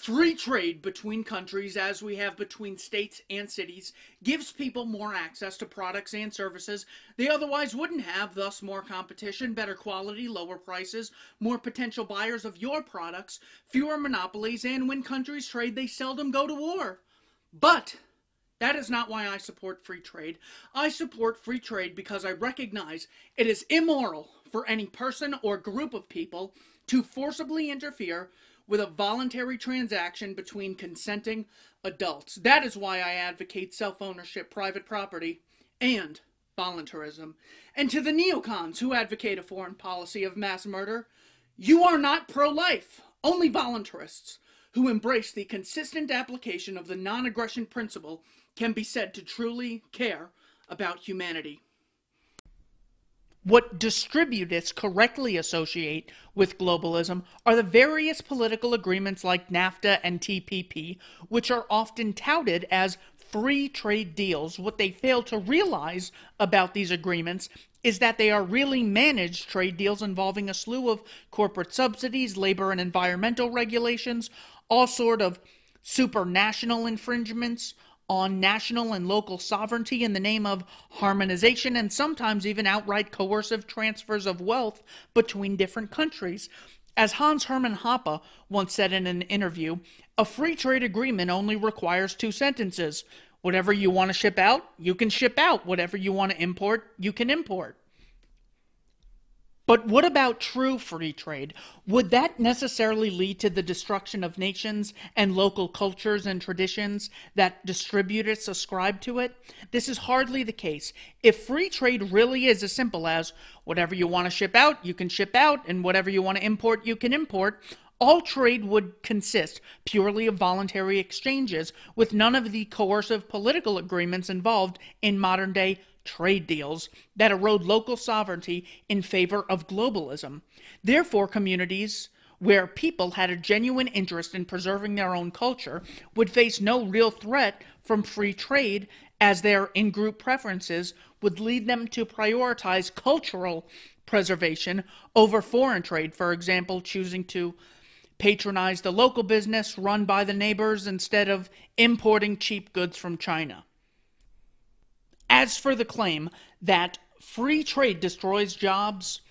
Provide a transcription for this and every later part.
Free trade between countries, as we have between states and cities, gives people more access to products and services they otherwise wouldn't have, thus more competition, better quality, lower prices, more potential buyers of your products, fewer monopolies, and when countries trade, they seldom go to war. But that is not why I support free trade. I support free trade because I recognize it is immoral for any person or group of people to forcibly interfere with a voluntary transaction between consenting adults. That is why I advocate self-ownership, private property, and voluntarism. And to the neocons who advocate a foreign policy of mass murder, you are not pro-life. Only voluntarists who embrace the consistent application of the non-aggression principle can be said to truly care about humanity. What distributists correctly associate with globalism are the various political agreements like NAFTA and TPP, which are often touted as free trade deals. What they fail to realize about these agreements is that they are really managed trade deals involving a slew of corporate subsidies, labor and environmental regulations, all sort of supranational infringements on national and local sovereignty in the name of harmonization, and sometimes even outright coercive transfers of wealth between different countries. As Hans Hermann Hoppe once said in an interview, a free trade agreement only requires two sentences. Whatever you want to ship out, you can ship out. Whatever you want to import, you can import. But what about true free trade? Would that necessarily lead to the destruction of nations and local cultures and traditions that distributists ascribe to it? This is hardly the case. If free trade really is as simple as whatever you want to ship out, you can ship out, and whatever you want to import, you can import, all trade would consist purely of voluntary exchanges with none of the coercive political agreements involved in modern-day trade deals that erode local sovereignty in favor of globalism. Therefore, communities where people had a genuine interest in preserving their own culture would face no real threat from free trade, as their in-group preferences would lead them to prioritize cultural preservation over foreign trade, for example, choosing to patronize the local business run by the neighbors instead of importing cheap goods from China. As for the claim that free trade destroys jobs,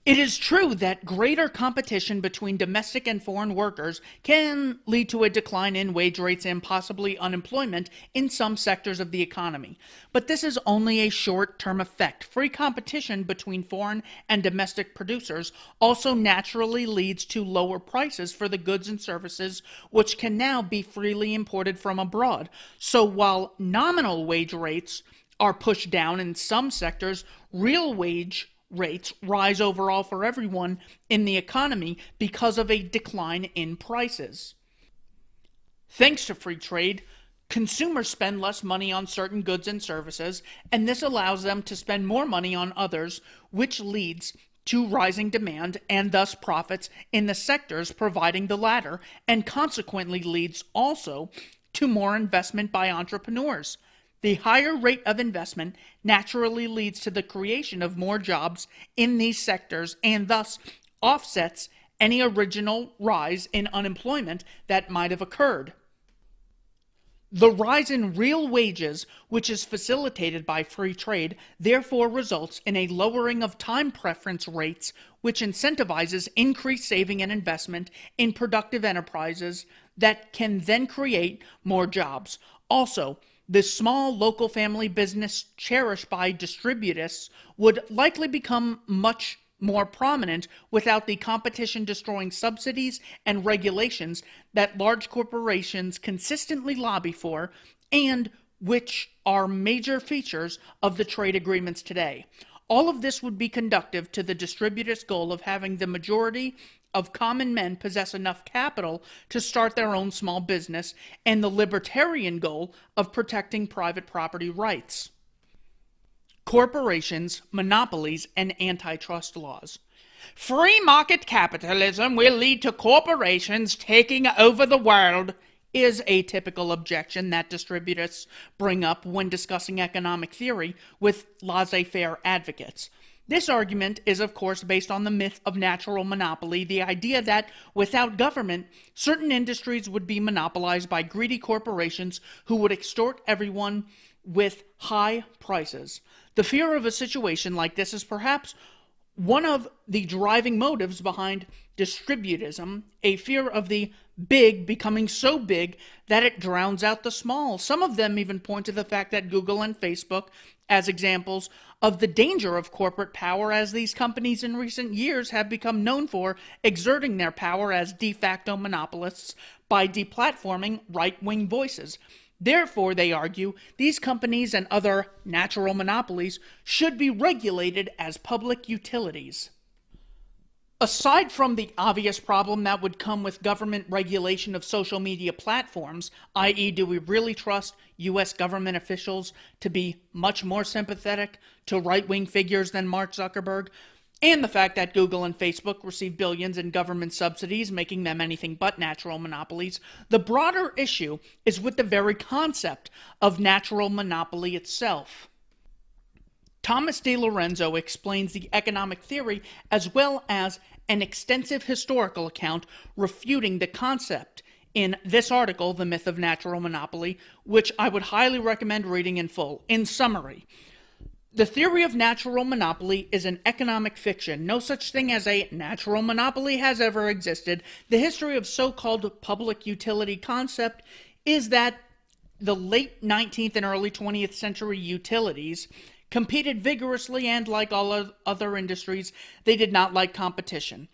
it is true that greater competition between domestic and foreign workers can lead to a decline in wage rates and possibly unemployment in some sectors of the economy. But this is only a short-term effect. Free competition between foreign and domestic producers also naturally leads to lower prices for the goods and services which can now be freely imported from abroad. So while nominal wage rates are pushed down in some sectors, real wage rates rise overall for everyone in the economy because of a decline in prices. Thanks to free trade, consumers spend less money on certain goods and services, and this allows them to spend more money on others, which leads to rising demand and thus profits in the sectors providing the latter, and consequently leads also to more investment by entrepreneurs. The higher rate of investment naturally leads to the creation of more jobs in these sectors and thus offsets any original rise in unemployment that might have occurred. The rise in real wages, which is facilitated by free trade, therefore results in a lowering of time preference rates, which incentivizes increased saving and investment in productive enterprises that can then create more jobs. Also, this small local family business cherished by distributists would likely become much more prominent without the competition-destroying subsidies and regulations that large corporations consistently lobby for and which are major features of the trade agreements today. All of this would be conducive to the distributist goal of having the majority of common men possess enough capital to start their own small business, and the libertarian goal of protecting private property rights, corporations, monopolies, and antitrust laws. Free market capitalism will lead to corporations taking over the world is a typical objection that distributists bring up when discussing economic theory with laissez-faire advocates. This argument is, of course, based on the myth of natural monopoly, the idea that without government, certain industries would be monopolized by greedy corporations who would extort everyone with high prices. The fear of a situation like this is perhaps one of the driving motives behind distributism, a fear of the big becoming so big that it drowns out the small. Some of them even point to the fact that Google and Facebook as examples of the danger of corporate power, as these companies in recent years have become known for exerting their power as de facto monopolists by deplatforming right-wing voices. Therefore, they argue, these companies and other natural monopolies should be regulated as public utilities. Aside from the obvious problem that would come with government regulation of social media platforms, i.e., do we really trust U.S. government officials to be much more sympathetic to right-wing figures than Mark Zuckerberg, and the fact that Google and Facebook receive billions in government subsidies, making them anything but natural monopolies, the broader issue is with the very concept of natural monopoly itself. Thomas De Lorenzo explains the economic theory as well as an extensive historical account refuting the concept in this article, The Myth of Natural Monopoly, which I would highly recommend reading in full. In summary, the theory of natural monopoly is an economic fiction. No such thing as a natural monopoly has ever existed. The history of so-called public utility concept is that the late 19th and early 20th century utilities competed vigorously, and like all other industries, they did not like competition.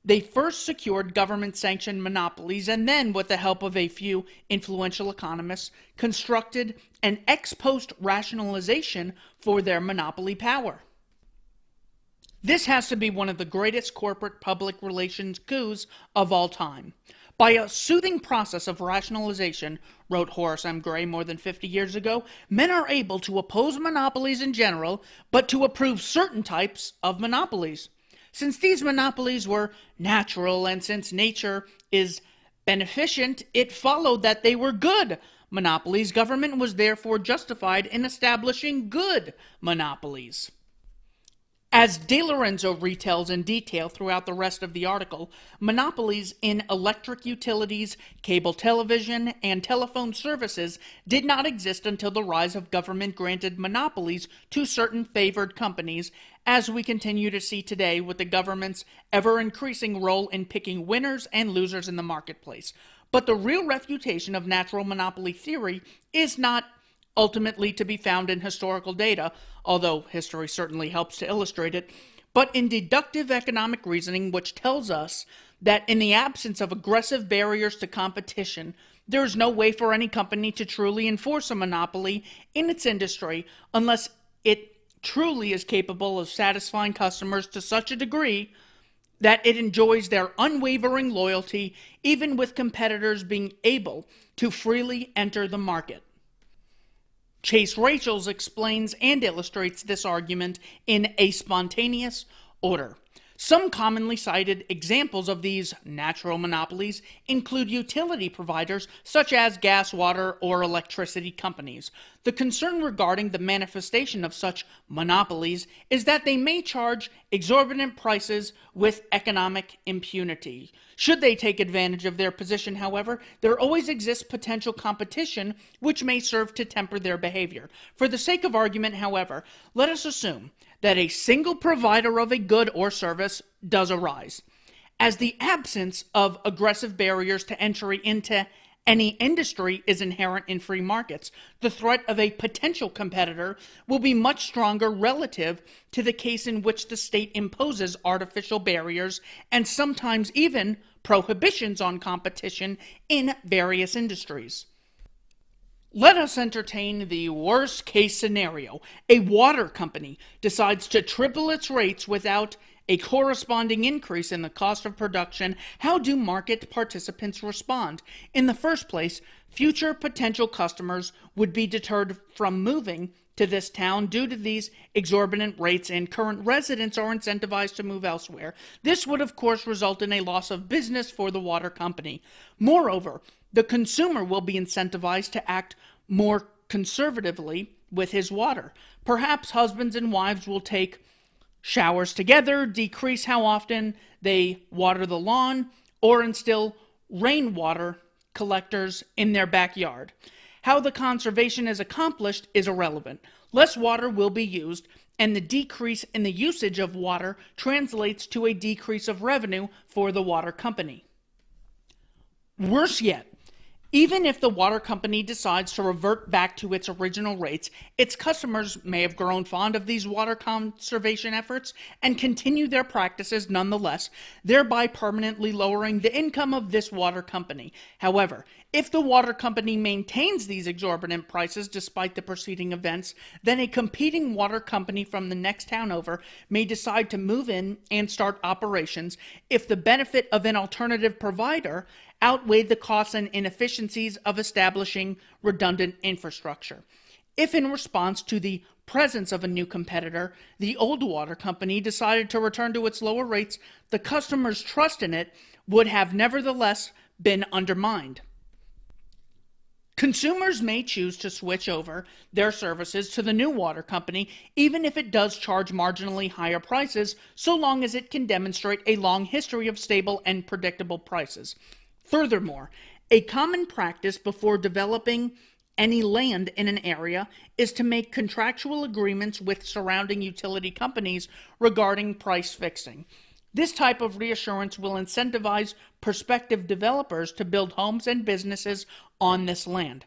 They first secured government-sanctioned monopolies and then, with the help of a few influential economists, constructed an ex-post rationalization for their monopoly power. This has to be one of the greatest corporate public relations coups of all time. By a soothing process of rationalization, wrote Horace M. Gray more than 50 years ago, men are able to oppose monopolies in general, but to approve certain types of monopolies. Since these monopolies were natural, and since nature is beneficent, it followed that they were good monopolies. Government was therefore justified in establishing good monopolies. As De Lorenzo retells in detail throughout the rest of the article, monopolies in electric utilities, cable television, and telephone services did not exist until the rise of government-granted monopolies to certain favored companies, as we continue to see today with the government's ever-increasing role in picking winners and losers in the marketplace. But the real refutation of natural monopoly theory is not ultimately to be found in historical data, although history certainly helps to illustrate it, but in deductive economic reasoning, which tells us that in the absence of aggressive barriers to competition, there is no way for any company to truly enforce a monopoly in its industry unless it truly is capable of satisfying customers to such a degree that it enjoys their unwavering loyalty, even with competitors being able to freely enter the market. Chase Rachels explains and illustrates this argument in A Spontaneous Order. Some commonly cited examples of these natural monopolies include utility providers such as gas, water, or electricity companies. The concern regarding the manifestation of such monopolies is that they may charge exorbitant prices with economic impunity. Should they take advantage of their position, however, there always exists potential competition which may serve to temper their behavior. For the sake of argument, however, let us assume that a single provider of a good or service does arise. As the absence of aggressive barriers to entry into any industry is inherent in free markets, the threat of a potential competitor will be much stronger relative to the case in which the state imposes artificial barriers and sometimes even prohibitions on competition in various industries. Let us entertain the worst case scenario. A water company decides to triple its rates without a corresponding increase in the cost of production. How do market participants respond? In the first place, future potential customers would be deterred from moving to this town due to these exorbitant rates, and current residents are incentivized to move elsewhere. This would, of course, result in a loss of business for the water company. Moreover, the consumer will be incentivized to act more conservatively with his water. Perhaps husbands and wives will take showers together, decrease how often they water the lawn, or instill rainwater collectors in their backyard. How the conservation is accomplished is irrelevant. Less water will be used, and the decrease in the usage of water translates to a decrease of revenue for the water company. Worse yet, even if the water company decides to revert back to its original rates, its customers may have grown fond of these water conservation efforts and continue their practices nonetheless, thereby permanently lowering the income of this water company. However, if the water company maintains these exorbitant prices despite the preceding events, then a competing water company from the next town over may decide to move in and start operations if the benefit of an alternative provider outweigh the costs and inefficiencies of establishing redundant infrastructure. If in response to the presence of a new competitor, the old water company decided to return to its lower rates, the customer's trust in it would have nevertheless been undermined. Consumers may choose to switch over their services to the new water company, even if it does charge marginally higher prices, so long as it can demonstrate a long history of stable and predictable prices. Furthermore, a common practice before developing any land in an area is to make contractual agreements with surrounding utility companies regarding price fixing. This type of reassurance will incentivize prospective developers to build homes and businesses on this land.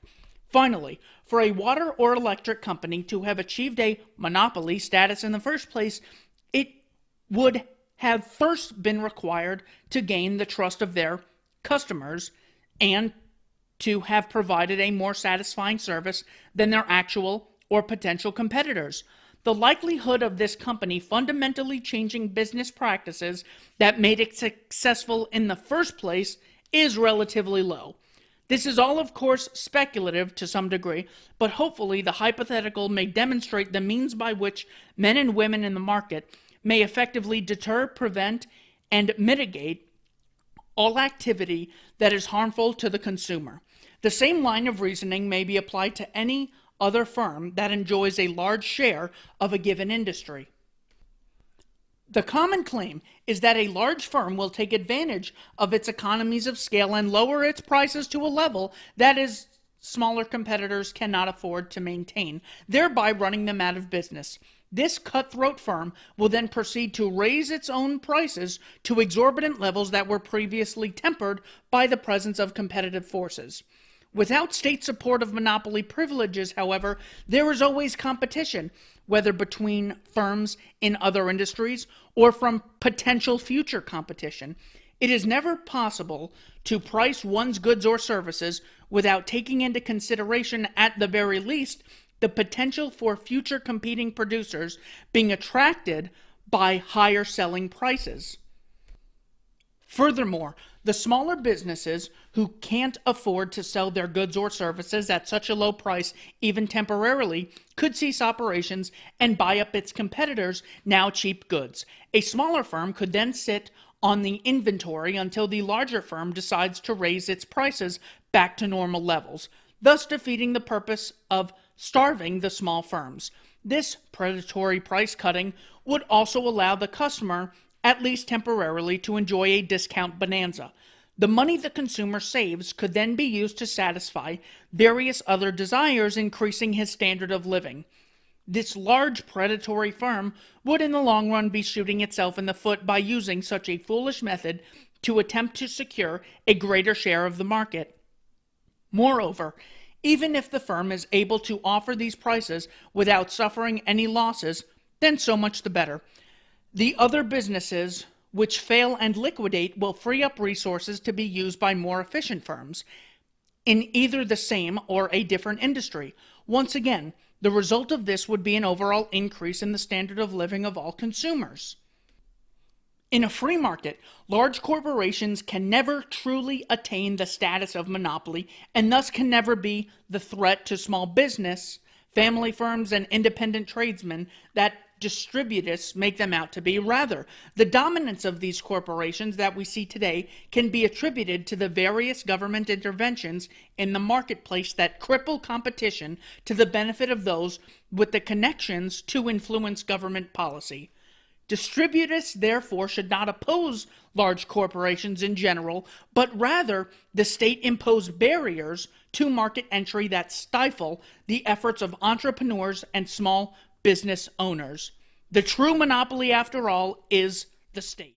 Finally, for a water or electric company to have achieved a monopoly status in the first place, it would have first been required to gain the trust of their customers and to have provided a more satisfying service than their actual or potential competitors. The likelihood of this company fundamentally changing business practices that made it successful in the first place is relatively low. This is all, of course, speculative to some degree, but hopefully the hypothetical may demonstrate the means by which men and women in the market may effectively deter, prevent, and mitigate all activity that is harmful to the consumer. The same line of reasoning may be applied to any other firm that enjoys a large share of a given industry. The common claim is that a large firm will take advantage of its economies of scale and lower its prices to a level that is smaller competitors cannot afford to maintain, thereby running them out of business. This cutthroat firm will then proceed to raise its own prices to exorbitant levels that were previously tempered by the presence of competitive forces. Without state support of monopoly privileges, however, there is always competition, whether between firms in other industries or from potential future competition. It is never possible to price one's goods or services without taking into consideration, at the very least, the potential for future competing producers being attracted by higher selling prices. Furthermore, the smaller businesses who can't afford to sell their goods or services at such a low price, even temporarily, could cease operations and buy up its competitors' now cheap goods. A smaller firm could then sit on the inventory until the larger firm decides to raise its prices back to normal levels, thus defeating the purpose of starving the small firms. This predatory price cutting would also allow the customer, at least temporarily, to enjoy a discount bonanza. The money the consumer saves could then be used to satisfy various other desires, increasing his standard of living. This large predatory firm would in the long run be shooting itself in the foot by using such a foolish method to attempt to secure a greater share of the market. Moreover, even if the firm is able to offer these prices without suffering any losses, then so much the better. The other businesses which fail and liquidate will free up resources to be used by more efficient firms in either the same or a different industry. Once again, the result of this would be an overall increase in the standard of living of all consumers. In a free market, large corporations can never truly attain the status of monopoly and thus can never be the threat to small business, family firms, and independent tradesmen that distributists make them out to be. Rather, the dominance of these corporations that we see today can be attributed to the various government interventions in the marketplace that cripple competition to the benefit of those with the connections to influence government policy. Distributists, therefore, should not oppose large corporations in general, but rather the state-imposed barriers to market entry that stifle the efforts of entrepreneurs and small business owners. The true monopoly, after all, is the state.